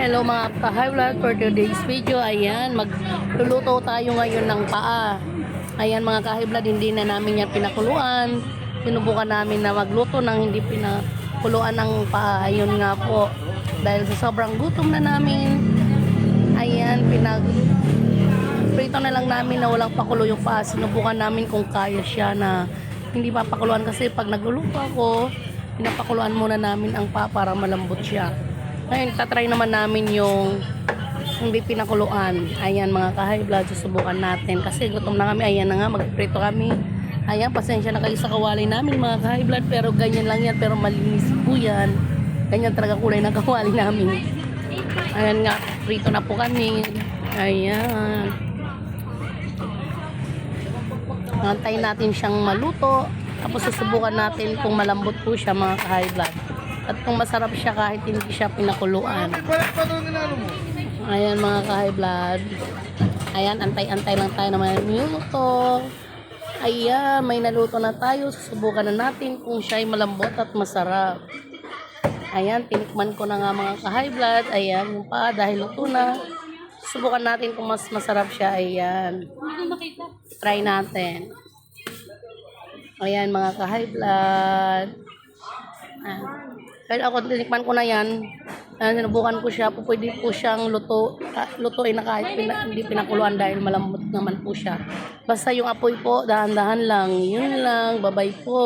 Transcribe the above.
Hello mga ka-high vlog, for today's video, ayan, magluluto tayo ngayon ng paa. Ayan mga ka-high vlog, hindi na namin yan pinakuluan. Sinubukan namin na magluto ng hindi pinakuluan ng paa. Ayun nga po, dahil sa sobrang gutom na namin, ayan, prito na lang namin na walang pakulo yung paa. Sinubukan namin kung kaya siya na hindi papakuluan, kasi pag nagluluto ako, pinapakuluan muna namin ang paa para malambot siya. Ngayon, tatry naman namin yung hindi pinakuluan. Ayan mga ka-high vlog, susubukan natin. Kasi gutom na kami. Ayan na nga, magprito kami. Ayan, pasensya na kayo sa kawali namin mga ka-high vlog. Pero ganyan lang yan. Pero malinis po yan. Ganyan talaga kulay ng kawali namin. Ayan nga, prito na po kami. Ayan. Antayin natin siyang maluto. Tapos susubukan natin kung malambot po siya mga ka-high vlog. At kung masarap siya kahit hindi siya pinakuluan. Ayan mga ka-high vlog. Ayan, antay-antay lang tayo na may minuto. Ayan, may naluto na tayo. Susubukan na natin kung siya ay malambot at masarap. Ayan, tinikman ko na nga mga ka-high vlog. Ayan, yung paa dahil luto na. Susubukan natin kung mas masarap siya. Ayan. Try natin. Ayan mga ka-high vlog. Kaya ako, tinikman ko na yan. Sinubukan ko siya. Pwede po siyang lutuin na kahit hindi pinakuluan dahil malambot naman po siya. Basta yung apoy po, dahan-dahan lang. Yun lang. Bye-bye po.